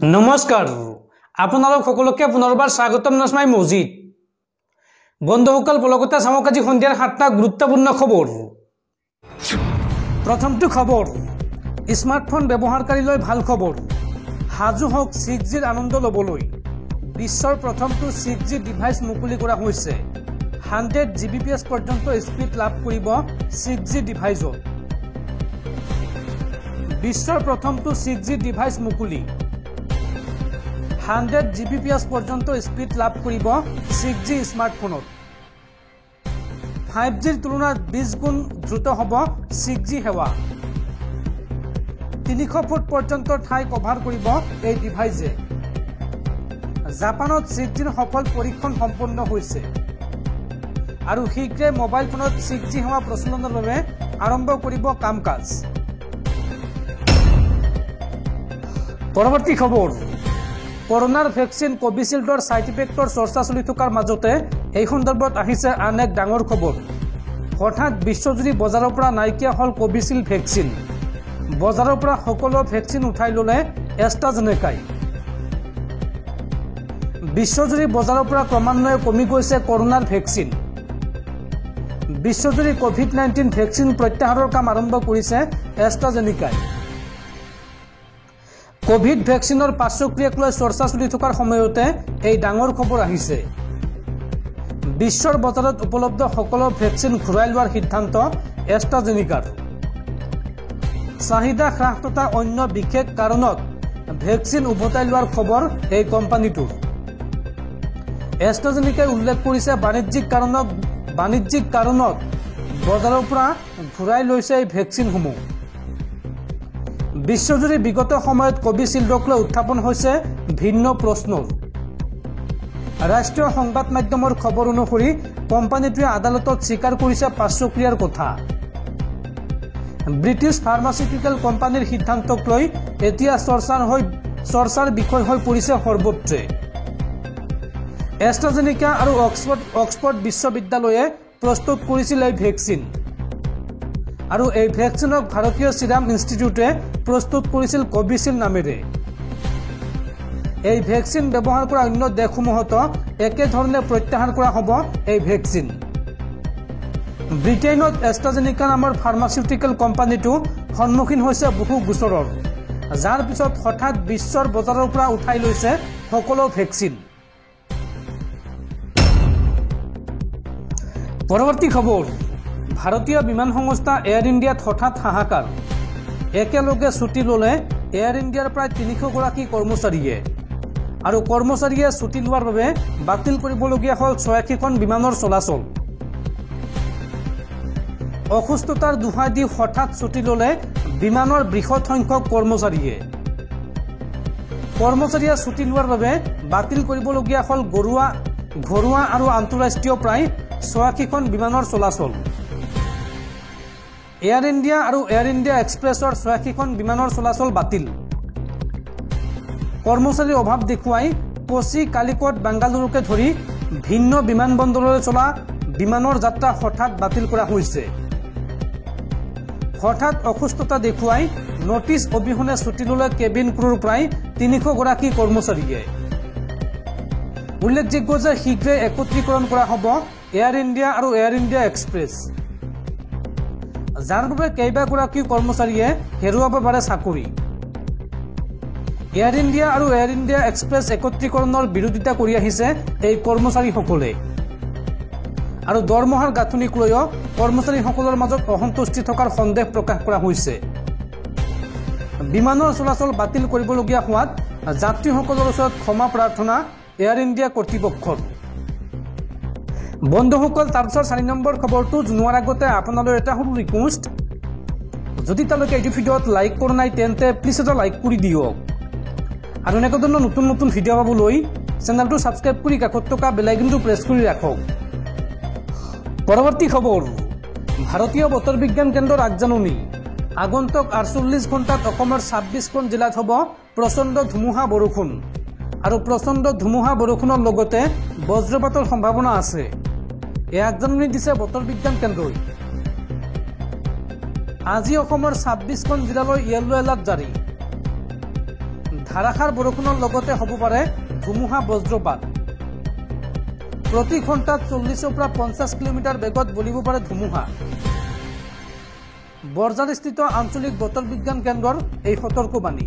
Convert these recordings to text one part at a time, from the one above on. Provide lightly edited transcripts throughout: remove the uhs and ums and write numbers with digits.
নমস্কাৰ আপোনালোক সকলোকে পুনৰবাৰ স্বাগতম জনাই মজিদ বন্ধুসকল পলকতে চামক আজি সন্ধিয়াৰ 7টা গুৰুত্বপূৰ্ণ খবৰ প্ৰথমটো খবৰ স্মাৰ্টফোন ব্যৱহাৰকাৰীলৈ ভাল খবৰ হাজু হক 6G ৰ আনন্দ লবলৈ বিশ্বৰ প্ৰথমটো 6G ডিভাইচ মুকলি কৰা হৈছে 100 Gbps পৰ্যন্ত স্পীড লাভ কৰিব 6G ডিভাইচত বিশ্বৰ প্ৰথমটো 6G ডিভাইচ মুকলি 100 Gbps পৰ্যন্ত স্পীড লাভ কৰিব 6G স্মাৰ্টফোনত 5G ৰ তুলনাত 20 গুণ দ্ৰুত হ'ব 6G সেৱা 300 ফুট পৰ্যন্ত ঠাই কভাৰ কৰিব এই ডিভাইচে জাপানত 6G ৰ সফল পৰীক্ষণ সম্পন্ন হৈছে আৰু শীঘ্ৰে মোবাইল ফোনত 6G সেৱা প্ৰচলনৰ বাবে আৰম্ভ কৰিব কাম-কাজ পৰৱৰ্তী খবৰ কৰোনাৰ ভ্যাকচিন কোভিশিল্ডৰ সাইড ইফেক্টৰ চৰ্চা চলি থকাৰ মাজতে এই সন্দৰ্ভত আহিছে আন এক ডাঙৰ খবৰ হঠাৎ বিশ্বজুৰি বজাৰৰ পৰা নাইকিয়া হল কোভিশিল্ড ভ্যাকচিন বজাৰৰ পৰা সকলো ভ্যাকচিন উঠাই ললে এষ্ট্ৰাজেনেকাই বিশ্বজুৰি বজাৰৰ পৰা ক্ৰমান্বয়ে কমি গৈছে কৰোনাৰ ভ্যাকচিন বিশ্বজুৰি কোভিড-19 ভ্যাকচিন প্ৰত্যাহাৰৰ কাম আৰম্ভ কৰিছে এষ্ট্ৰাজেনেকাই কোভিড ভ্যাকচিনৰ পাৰ্শ্বক্ৰিয়াক লৈ চৰ্চা চলি থকাৰ সময়তে এই ডাঙৰ খবৰ আহিছে বিশ্বৰ বজাৰত উপলব্ধ সকলো ভ্যাকচিন ঘূৰাই লোৱাৰ সিদ্ধান্ত এষ্ট্ৰাজেনেকাৰ চাহিদা হ্ৰাস তথা অন্য বিশেষ কাৰণত ভ্যাকচিন উভতাই লোৱাৰ খবৰ এই কোম্পানীটোৰ এষ্ট্ৰাজেনেকাই উল্লেখ কৰিছে বাণিজ্যিক কাৰণত বজাৰৰ পৰা ঘূৰাই লৈছে এই ভ্যাকচিনসমূহ বিশ্বজুৰি বিগত সময়ত কোভিশিল্ডক লৈ উত্থাপন হৈছে ভিন্ন প্ৰশ্নৰ ৰাষ্ট্ৰীয় সংবাদ মাধ্যমৰ খবৰ অনুসৰি কোম্পানীটোৱে আদালতত স্বীকাৰ কৰিছে পাৰ্শ্বক্ৰিয়াৰ কথা ব্ৰিটিছ ফাৰ্মাচিউটিকেল কোম্পানীৰ সিদ্ধান্তক লৈ এতিয়া চৰ্চাৰ বিষয় হৈ পৰিছে সৰ্বত্ৰে এষ্ট্ৰাজেনেকা আৰু অক্সফৰ্ড বিশ্ববিদ্যালয়ে প্ৰস্তুত কৰিছিল এই ভ্যাকচিন আৰু এই ভ্যাকচিনক ভাৰতীয় সিৰাম ইনষ্টিটিউটে প্ৰস্তুত কৰিছিল কোভিশিল্ড নামেৰে এই ভ্যাকচিন ব্যৱহাৰ কৰা অন্য দেশসমূহত একে ধৰণে প্ৰত্যাহাৰ কৰা হ'ব এই ভ্যাকচিন ব্ৰিটেইনত এষ্ট্ৰাজেনেকা নামৰ ফাৰ্মাচিউটিকেল কোম্পানীটো সন্মুখীন হৈছে বহু গোচৰৰ যাৰ পিছত হঠাৎ বিশ্বৰ বজাৰৰ পৰা উঠাই লৈছে সকলো ভ্যাকচিন পৰৱৰ্তী খবৰ ভাৰতীয় বিমান সংস্থা এয়াৰ ইণ্ডিয়াত হঠাৎ হাহাকাৰ একেলগে ছুটি ললে এয়াৰ ইণ্ডিয়াৰ প্ৰায় 300 গৰাকী কৰ্মচাৰীয়ে আৰু কৰ্মচাৰীয়ে ছুটি লোৱাৰ বাবে বাতিল কৰিবলগীয়া হ'ল 86খন বিমানৰ চলাচল অসুস্থতাৰ দুহাই দি হঠাৎ ছুটি ললে বিমানৰ বৃহৎ সংখ্যক কৰ্মচাৰীয়ে ছুটি লোৱাৰ বাবে বাতিল কৰিবলগীয়া হ'ল ঘৰুৱা আৰু আন্তঃৰাষ্ট্ৰীয় প্ৰায় 86খন বিমানৰ চলাচল এয়াৰ ইণ্ডিয়া আৰু এয়াৰ ইণ্ডিয়া এক্সপ্ৰেছৰ 86খন বিমানৰ চলাচল বাতিল কৰ্মচাৰীৰ অভাৱ দেখুৱাই কোচি কালিকট বেংগালুৰুকে ধৰি ভিন্ন বিমানবন্দৰলৈ চলা বিমানৰ যাত্ৰা হঠাৎ বাতিল কৰা হৈছে হঠাৎ অসুস্থতা দেখুৱাই নোটিছ অবিহনে ছুটি ল'লে কেবিন ক্ৰুৰ প্ৰায় 300 গৰাকী কৰ্মচাৰীয়ে উল্লেখযোগ্য যে শীঘ্ৰে একত্ৰীকৰণ কৰা হ'ব এয়াৰ ইণ্ডিয়া আৰু এয়াৰ ইণ্ডিয়া এক্সপ্ৰেছ যাৰ বাবে কেইবাগৰাকী কৰ্মচাৰীয়ে হেৰুৱাব পাৰে চাকৰি এয়াৰ ইণ্ডিয়া আৰু এয়াৰ ইণ্ডিয়া এক্সপ্ৰেছ একত্ৰীকৰণৰ বিৰোধিতা কৰি আহিছে এই কৰ্মচাৰীসকলে আৰু দৰমহাৰ গাঁথনিক লৈও কৰ্মচাৰীসকলৰ মাজত অসন্তুষ্টি থকাৰ সন্দেহ প্ৰকাশ কৰা হৈছে বিমানৰ চলাচল বাতিল কৰিবলগীয়া হোৱাত যাত্ৰীসকলৰ ওচৰত ক্ষমা প্ৰাৰ্থনা এয়াৰ ইণ্ডিয়া কৰ্তৃপক্ষৰ বন্ধুসকল তাৰপিছত 4 নম্বৰ খবৰটো জনোৱাৰ আগতে আপোনালৈ এটা সৰু ৰিকুৱেষ্ট যদি তালৈকে এই ভিডিঅ'ত লাইক কৰা নাই তেন্তে প্লিজ এটা লাইক কৰি দিয়ক আৰু এনেকুৱা ধৰণৰ নতুন ভিডিঅ' পাবলৈ চেনেলটো সাবস্ক্ৰাইব কৰি কাষত থকা বেল আইকনটো প্ৰেছ কৰি ৰাখক পৰৱৰ্তী খবৰ ভাৰতীয় বতৰ বিজ্ঞান কেন্দ্ৰৰ আগজাননী আগন্তুক 48 ঘণ্টাত অসমৰ 26খন জিলাত হ'ব প্ৰচণ্ড ধুমুহা বৰষুণ আৰু প্ৰচণ্ড ধুমুহা বৰষুণৰ লগতে বজ্ৰপাতৰ সম্ভাৱনা আছে এই আগজাননী দিছে বতৰ বিজ্ঞান কেন্দ্ৰই আজি অসমৰ 26খন জিলালৈ ইয়েলো এলাৰ্ট জাৰি ধাৰাসাৰ বৰষুণৰ লগতে হ'ব পাৰে ধুমুহা বজ্ৰপাত। প্ৰতি ঘণ্টাত 40 পৰা 50 কিলোমিটাৰ বেগত বলিব পাৰে ধুমুহা। বৰঝাৰস্থিত আঞ্চলিক বতৰ বিজ্ঞান কেন্দ্ৰৰ এই সতৰ্কবাণী।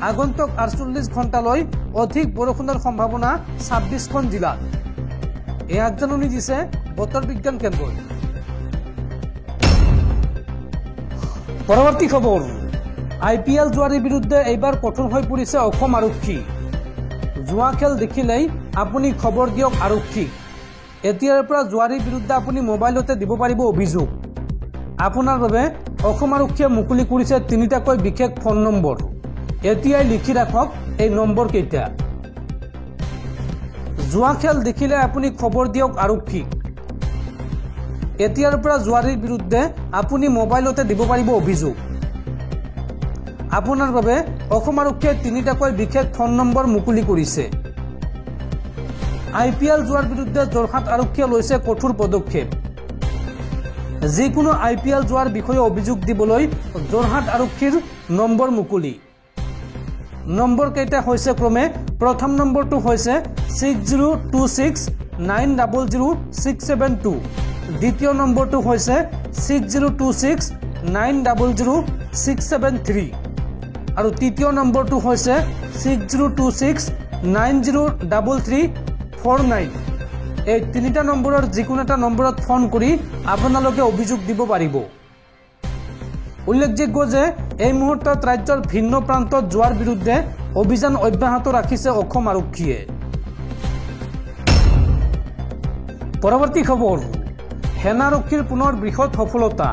আগন্তুক 48 ঘণ্টালৈ অধিক বৰষুণৰ সম্ভাৱনা 26খন জিলাত। এই আগজাননী দিছে বতৰ বিজ্ঞান কেন্দ্ৰই। পৰৱৰ্তী খবৰ, IPL জুৱাৰীৰ বিৰুদ্ধে এইবাৰ কঠোৰ হৈ পৰিছে অসম আৰক্ষী। জুৱা খেল দেখিলেই আপুনি খবৰ দিয়ক আৰক্ষীক। এতিয়াৰ পৰা জুৱাৰীৰ বিৰুদ্ধে আপুনি মোবাইলতে দিব পাৰিব অভিযোগ। আপোনাৰ বাবে অসম আৰক্ষীয়ে মুকলি কৰিছে 3টাকৈ বিশেষ ফোন নম্বৰ। এতিয়াই লিখি ৰাখক এই নম্বৰ কেইটা। জুৱা খেল দেখিলে আপুনি খবৰ দিয়ক আৰক্ষীক। এতিয়াৰ পৰা জুৱাৰীৰ বিৰুদ্ধে আপুনি মোবাইলতে দিব পাৰিব অভিযোগ। আপোনাৰ বাবে অসম আৰক্ষীয়ে 3টাকৈ বিশেষ ফোন নম্বৰ মুকলি কৰিছে। IPL জুৱাৰ বিৰুদ্ধে যোৰহাট আৰক্ষীয়ে লৈছে কঠোৰ পদক্ষেপ। যিকোনো IPL জুৱাৰ বিষয়ে অভিযোগ দিবলৈ যোৰহাট আৰক্ষীৰ নম্বৰ মুকলি। নম্বৰ কেইটা হৈছে ক্ৰমে প্ৰথম নম্বৰটো হৈছে 6026900672, দ্বিতীয় নম্বৰটো হৈছে 6026900673 আৰু তৃতীয় নম্বৰটো হৈছে 6026903349। এই 3টা নম্বৰৰ যিকোনো এটা নম্বৰত ফোন কৰি আপোনালোকে অভিযোগ দিব পাৰিব। উল্লেখযোগ্য যে এই মুহূৰ্তত ৰাজ্যৰ ভিন্ন প্ৰান্তত জুৱাৰ বিৰুদ্ধে অভিযান অব্যাহত ৰাখিছে অসম আৰক্ষীয়ে। পৰৱৰ্তী খবৰ, সেনাৰক্ষীৰ পুনৰ বৃহৎ সফলতা।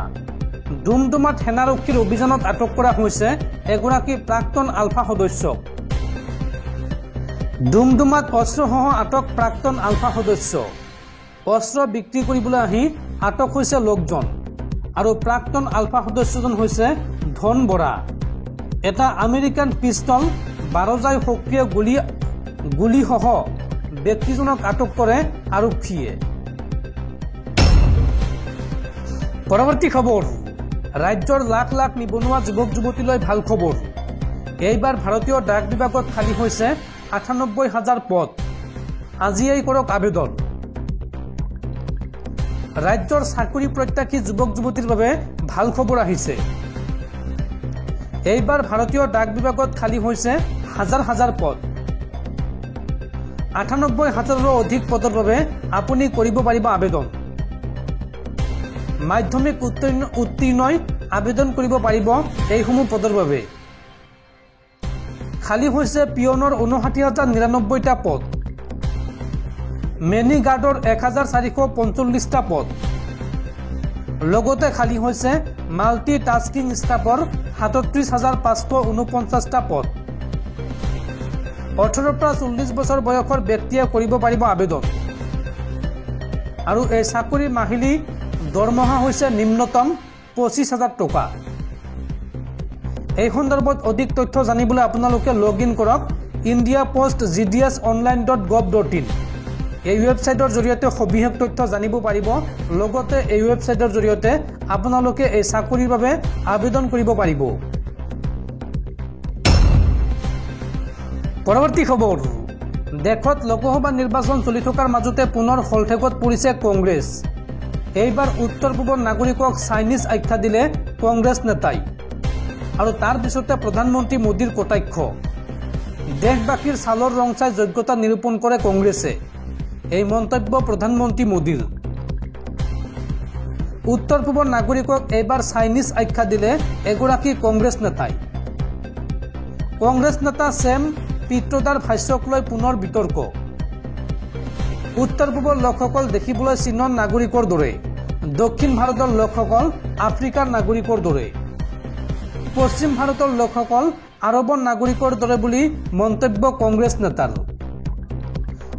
ডুমডুমাত সেনাৰক্ষীৰ অভিযানত আটক কৰা হৈছে এগৰাকী প্ৰাক্তন আলফা সদস্যক। ডুমডুমাত অস্ত্ৰসহ আটক প্ৰাক্তন আলফা সদস্য। অস্ত্ৰ বিক্ৰী কৰিবলৈ আহি আটক হৈছে লোকজন আৰু প্ৰাক্তন আলফা সদস্যজন হৈছে ধন বৰা। এটা আমেৰিকান পিষ্টল, 12 সক্ৰিয় গুলীসহ ব্যক্তিজনক আটক কৰে আৰক্ষীয়ে। পৰৱৰ্তী খবৰ, ৰাজ্যৰ লাখ লাখ নিবনুৱা যুৱক যুৱতীলৈ ভাল খবৰ। এইবাৰ ভাৰতীয় ডাক বিভাগত খালী হৈছে 98,000 পদ। আজিয়েই কৰক আবেদন। ৰাজ্যৰ চাকৰি প্ৰত্যাশী যুৱক যুৱতীৰ বাবে ভাল খবৰ আহিছে। এইবাৰ ভাৰতীয় ডাক বিভাগত খালী হৈছে হাজাৰ হাজাৰ পদ। 98,000ৰো অধিক পদৰ বাবে আপুনি কৰিব পাৰিব আবেদন। মাধ্যমিক উত্তীৰ্ণই আবেদন কৰিব পাৰিব এইসমূহ পদৰ বাবে। খালী হৈছে পিয়নৰ 59,099টা পদ, মেনি গাৰ্ডৰ 1,445টা পদ, লগতে খালী হৈছে মাল্টি টাস্কিং ষ্টাফৰ 37,549টা পদ। 18 পৰা 40 বছৰ বয়সৰ ব্যক্তিয়ে কৰিব পাৰিব আবেদন। আৰু এই চাকৰিৰ মাহিলী দৰমহা হৈছে নিম্নতম 25,000 টকা। এই সন্দৰ্ভত অধিক তথ্য জানিবলৈ আপোনালোকে লগ ইন কৰক indiapost.gds.online.gov.in। এই ৱেবছাইটৰ জৰিয়তে সবিশেষ তথ্য জানিব পাৰিব। লগতে এই ৱেবছাইটৰ জৰিয়তে আপোনালোকে এই চাকৰিৰ বাবে আবেদন কৰিব পাৰিব। পৰৱৰ্তী খবৰ, দেশত লোকসভা নিৰ্বাচন চলি থকাৰ মাজতে পুনৰ হলঠেকত পৰিছে কংগ্ৰেছ। এইবাৰ উত্তৰ পূবৰ নাগৰিকক চাইনিজ আখ্যা দিলে কংগ্ৰেছ নেতাই। আৰু তাৰ পিছতে প্ৰধানমন্ত্ৰী মোদীৰ কটাক্ষ। দেশবাসীৰ ছালৰ ৰং চাই যোগ্যতা নিৰূপণ কৰে কংগ্ৰেছে। এই মন্তব্য প্ৰধানমন্ত্ৰী মোদীৰ। উত্তৰ পূবৰ নাগৰিকক এইবাৰ চাইনিজ আখ্যা দিলে এগৰাকী কংগ্ৰেছ নেতাই। কংগ্ৰেছ নেতা ছেম পিত্ৰোদাৰ ভাষ্যক লৈ পুনৰ বিতৰ্ক। উত্তৰ পূবৰ লোকসকল দেখিবলৈ চীনৰ নাগৰিকৰ দৰে, দক্ষিণ ভাৰতৰ লোকসকল আফ্ৰিকাৰ নাগৰিকৰ দৰে, পশ্চিম ভাৰতৰ লোকসকল আৰবৰ নাগৰিকৰ দৰে বুলি মন্তব্য কংগ্ৰেছ নেতাৰ।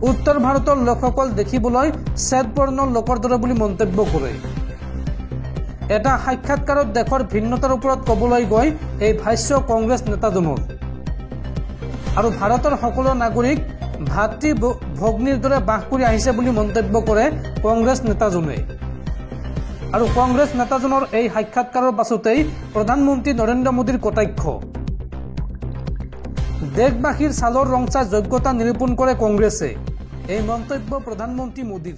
উত্তৰ ভাৰতৰ লোকসকল দেখিবলৈ শ্বেতবৰ্ণৰ লোকৰ দৰে বুলি মন্তব্য কৰে। এটা সাক্ষাৎকাৰত দেশৰ ভিন্নতাৰ ওপৰত ক'বলৈ গৈ এই ভাষ্য কংগ্ৰেছ নেতাজনৰ। আৰু ভাৰতৰ সকলো নাগৰিক ভাতৃ ভগ্নীৰ দৰে বাস কৰি আহিছে বুলি মন্তব্য কৰে কংগ্ৰেছ নেতাজনে। আৰু কংগ্ৰেছ নেতাজনৰ এই সাক্ষাৎকাৰৰ পাছতেই প্ৰধানমন্ত্ৰী নৰেন্দ্ৰ মোদীৰ কটাক্ষ। দেশবাসীৰ ছালৰ ৰং চাই যোগ্যতা নিৰূপণ কৰে কংগ্ৰেছে। এই মন্তব্য প্ৰধানমন্ত্ৰী মোদীৰ।